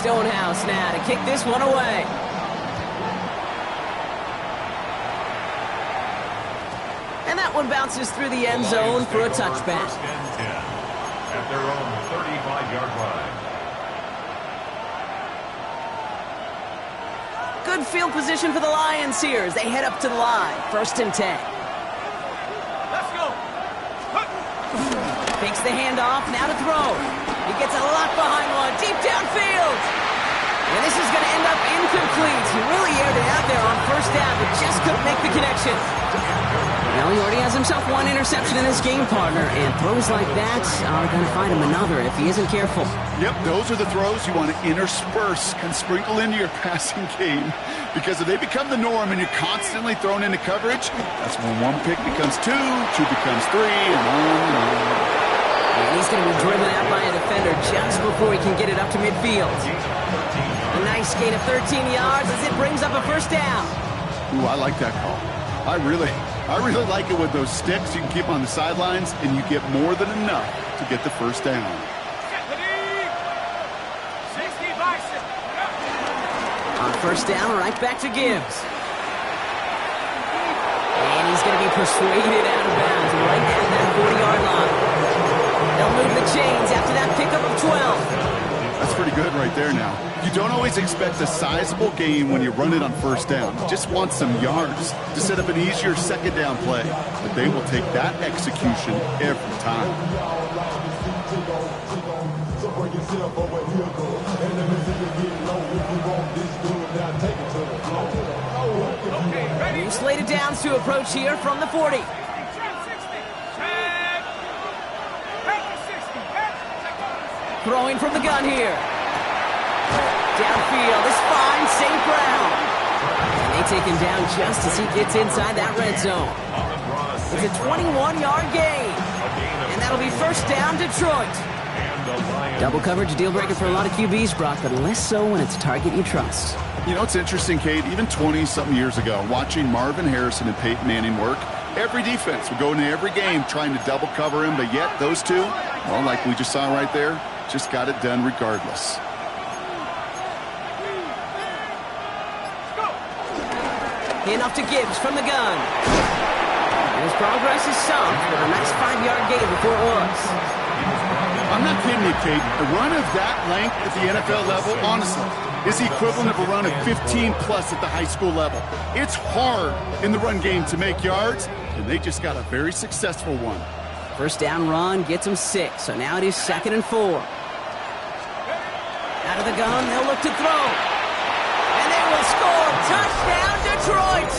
Stonehouse now to kick this one away. And that one bounces through the end zone for a touchback. First and 10 at their own 35-yard line. Good field position for the Lions here as they head up to the line. 1st and 10. Let's go. Takes the handoff, now to throw. He gets a lot behind one, deep downfield. And this is going to end up incomplete. He really aired it out there on 1st down, but just couldn't make the connection. Well, he already has himself one interception in this game, partner, and throws like that are going to find him another if he isn't careful. Yep, those are the throws you want to intersperse and sprinkle into your passing game. Because if they become the norm and you're constantly thrown into coverage, that's when one pick becomes two becomes three, and on. And he's going to be driven out by a defender just before he can get it up to midfield. A nice gain of 13 yards as it brings up a 1st down. Ooh, I like that call. I really like it with those sticks you can keep on the sidelines, and you get more than enough to get the 1st down. On 1st down, right back to Gibbs. And he's going to be persuaded out of bounds right at that 40-yard line. They'll move the chains after that pickup of 12. That's pretty good right there now. You don't always expect a sizable gain when you run it on 1st down. You just want some yards to set up an easier 2nd down play. But they will take that execution every time. New slated downs to approach here from the 40. Throwing from the gun here. Downfield is fine, St. Brown. And they take him down just as he gets inside that red zone. It's a 21-yard gain. And that'll be first down, Detroit. Double coverage, deal breaker for a lot of QBs, Brock, but less so when it's a target you trust. You know, it's interesting, Kate, even 20-something years ago, watching Marvin Harrison and Peyton Manning work, every defense would go into every game trying to double cover him, but yet those two, well, like we just saw right there, just got it done regardless. Enough to Gibbs from the gun. And his progress is sunk with a nice 5-yard gain before it was. I'm not kidding you, Kate. A run of that length at the NFL level, honestly, is the equivalent of a run of 15-plus at the high school level. It's hard in the run game to make yards, and they just got a very successful one. First down run gets him 6, so now it is 2nd and 4. Out of the gun, they'll look to throw. And they will score. Touchdown, Detroit!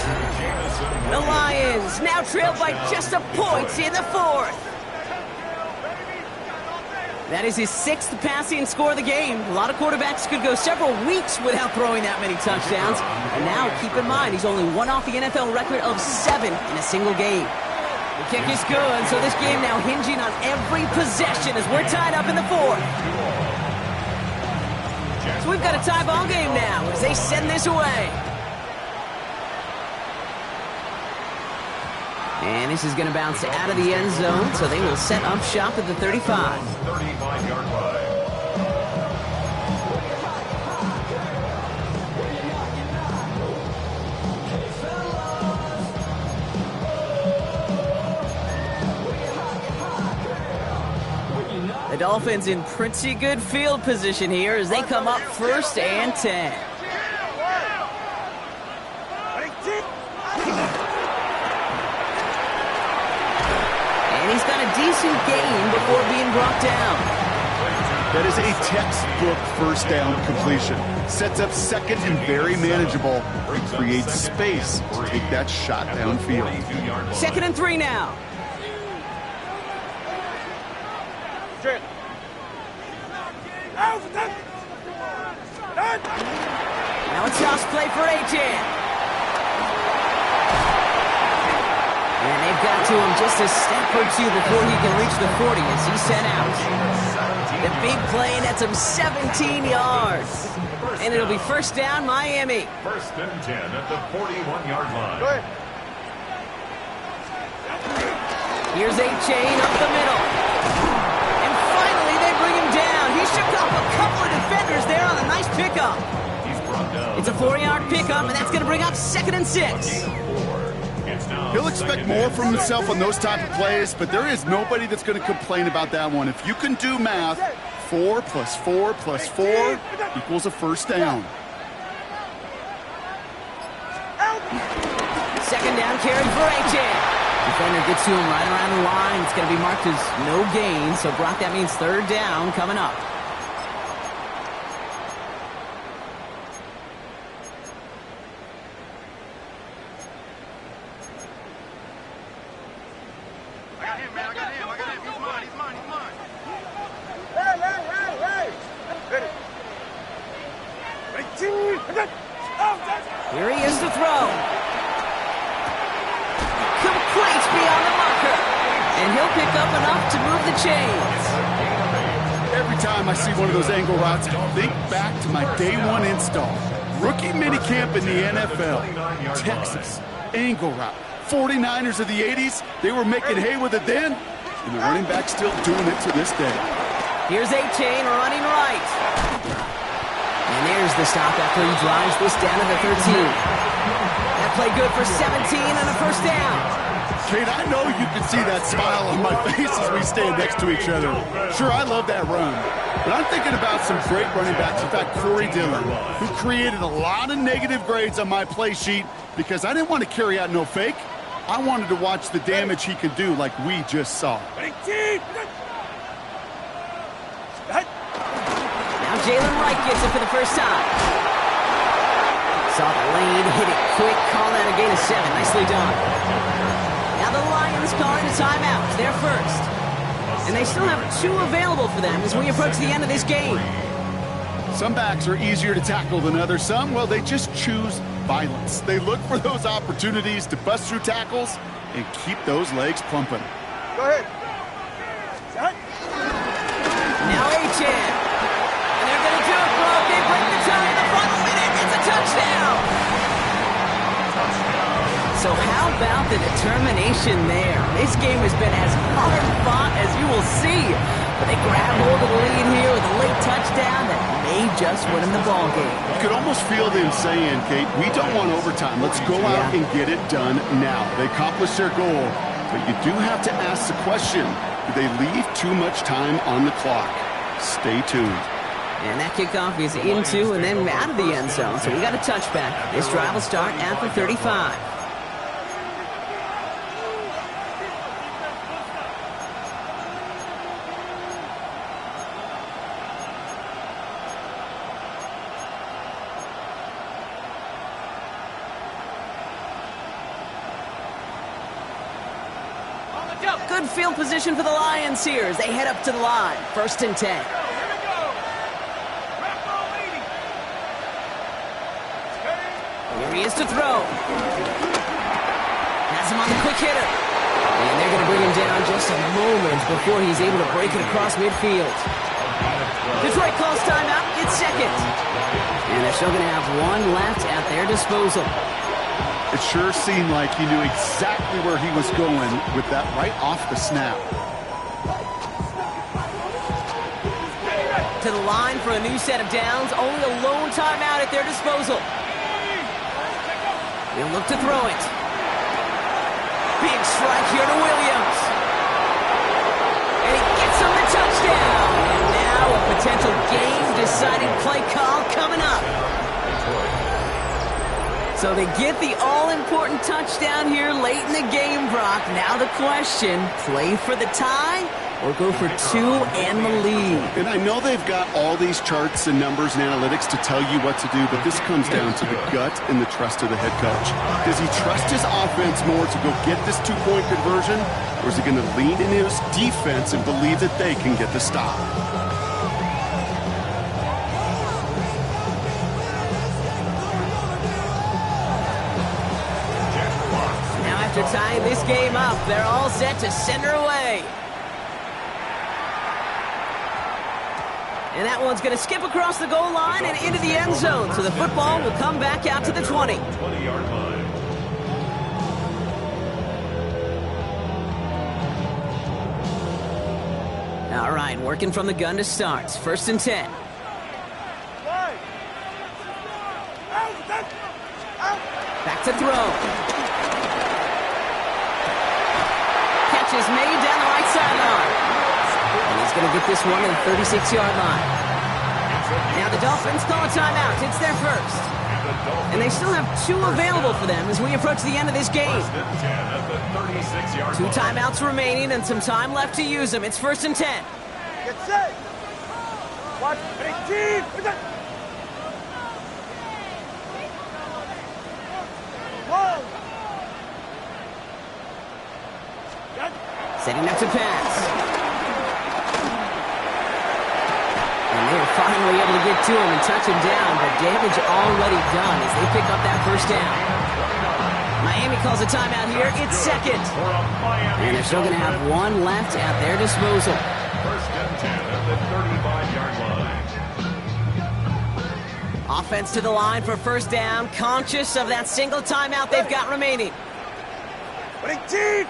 The Lions now trail by just a point in the 4th. That is his 6th passing score of the game. A lot of quarterbacks could go several weeks without throwing that many touchdowns. And now, keep in mind, he's only one off the NFL record of 7 in a single game. The kick is good, so this game now hinging on every possession as we're tied up in the 4th. So we've got a tie ball game now as they send this away. And this is going to bounce out of the end zone, so they will set up shop at the 35. 35-yard line. The Dolphins in pretty good field position here as they come up 1st and 10. And he's got a decent gain before being brought down. That is a textbook first down completion. Sets up 2nd and very manageable. Creates space to take that shot downfield. 2nd and 3 now. Now it's house play for Achane. And they've got to him just a step or two before he can reach the 40 as he's sent out. The big play nets him 17 yards. And it'll be first down, Miami. 1st and 10 at the 41-yard line. Go ahead. Here's Achane up the middle. And finally they bring him down. He shook off a couple of defenders there on a nice pickup. It's a 4-yard pickup, and that's going to bring up 2nd and 6. He'll expect more from himself on those type of plays, but there is nobody that's going to complain about that one. If you can do math, 4 plus 4 plus 4 equals a first down. 2nd down carry for Achane. Defender gets to him right around the line. It's going to be marked as no gain, so Brock, that means 3rd down coming up. Here he is to throw. Complete beyond the marker. And he'll pick up enough to move the chains. Every time I see one of those angle routes, I think back to my day 1 install. Rookie minicamp in the NFL. Texas, angle route. 49ers of the 80s, they were making hay with it then, and the running back's still doing it to this day. Here's Achane running right. And there's the stop after he drives this down to the 13. That play good for 17 and a first down. Kate, I know you can see that smile on my face as we stand next to each other. Sure, I love that run. But I'm thinking about some great running backs. In fact, Corey Dillon, who created a lot of negative grades on my play sheet because I didn't want to carry out no fake. I wanted to watch the damage he could do like we just saw. Jalen Wright gets it for the first time. Saw the lane, hit it quick, call that a gain of 7. Nicely done. Now the Lions calling a timeout. They're first. And they still have 2 available for them as we approach the end of this game. Some backs are easier to tackle than others. Some, well, they just choose violence. They look for those opportunities to bust through tackles and keep those legs pumping. Go ahead. Set. Now A-Chan. And they're going to do it, bro. They break the tie in the final minute. It's a touchdown. So how about the determination there? This game has been as hard fought as you will see. But they grab hold of the lead here with a late touchdown that may just win them the ball game. You could almost feel them saying, Kate, we don't want overtime. Let's go out and get it done now. They accomplished their goal, but you do have to ask the question, do they leave too much time on the clock? Stay tuned. And that kickoff is into and then out of the end zone. So we got a touchback. This drive will start at the 35. Good field position for the Lions here as they head up to the line. 1st and 10. Here he is to throw. Has him on the quick hitter. And they're going to bring him down just a moment before he's able to break it across midfield. Detroit calls timeout. It's 2nd. And they're still going to have 1 left at their disposal. It sure seemed like he knew exactly where he was going with that right off the snap. To the line for a new set of downs. Only a lone timeout at their disposal. He'll look to throw it. Big strike here to Williams. And he gets him the touchdown. And now a potential game-deciding play call coming up. So they get the all-important touchdown here late in the game, Brock. Now the question, play for the tie or go for 2 and the lead? And I know they've got all these charts and numbers and analytics to tell you what to do, but this comes down to the gut and the trust of the head coach. Does he trust his offense more to go get this 2-point conversion, or is he going to lean into his defense and believe that they can get the stop? After tying this game up, they're all set to send her away. And that one's going to skip across the goal line and into the end zone. So the football will come back out to the 20. 20-yard line. All right, working from the gun to start. 1st and 10. Back to throw. Is made down the right sideline. And he's going to get this one to the 36-yard line. Now the Dolphins call a timeout. It's their first. And they still have 2 available for them as we approach the end of this game. 2 timeouts remaining and some time left to use them. It's 1st and 10. Get set. Watch. 18. Whoa. Setting up to pass. And they are finally able to get to him and touch him down, but damage already done as they pick up that 1st down. Miami calls a timeout here. It's 2nd. And they're still going to have 1 left at their disposal. 1st and 10 at the 35-yard line. Offense to the line for 1st down, conscious of that single timeout they've got remaining. 18.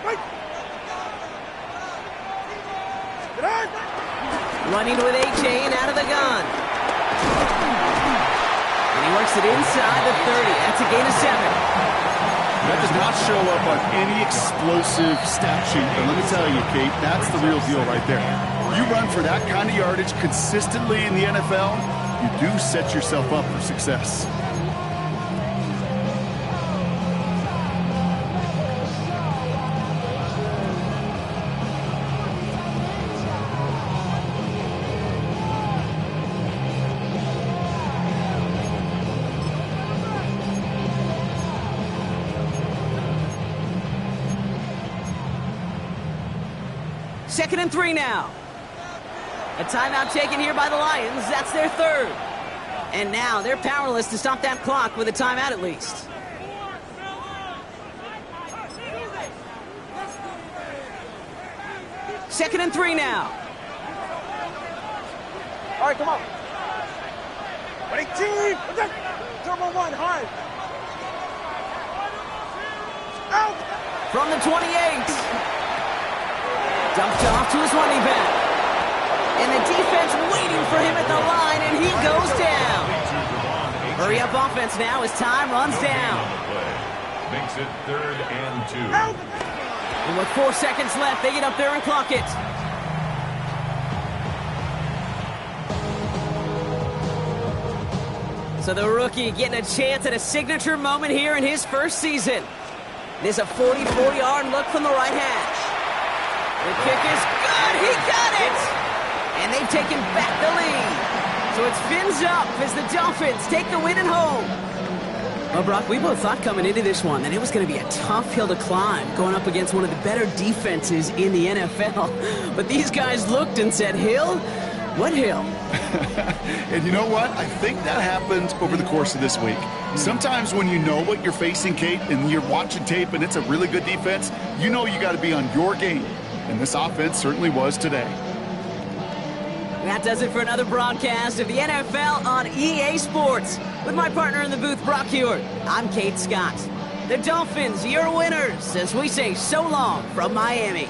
Running with A-Chain out of the gun. And he works it inside the 30. That's a gain of 7. That does not show up on any explosive stat sheet, but let me tell you, Kate, that's the real deal right there. You run for that kind of yardage consistently in the NFL, you do set yourself up for success. 2nd and 3 now. A timeout taken here by the Lions. That's their 3rd. And now they're powerless to stop that clock with a timeout at least. 2nd and 3 now. All right, come on. Ready, team. Turbo 1, high. Out. From the 28. Dumped off to his running back. And the defense waiting for him at the line, and he goes down. Hurry up offense now as time runs down. Makes it 3rd and 2. Out. And with 4 seconds left, they get up there and clock it. So the rookie getting a chance at a signature moment here in his first season. There's a 44-yard look from the right hash. The kick is good. He got it. And they've taken back the lead. So it's fins up as the Dolphins take the win at home. Well, Brock, we both thought coming into this one that it was going to be a tough hill to climb, going up against one of the better defenses in the NFL. But these guys looked and said, Hill? What hill? And you know what? I think that happened over the course of this week. Sometimes when you know what you're facing, Kate, and you're watching tape and it's a really good defense, you know you got to be on your game. And this offense certainly was today. That does it for another broadcast of the NFL on EA Sports. With my partner in the booth, Brock Hewitt, I'm Kate Scott. The Dolphins, your winners, as we say so long from Miami.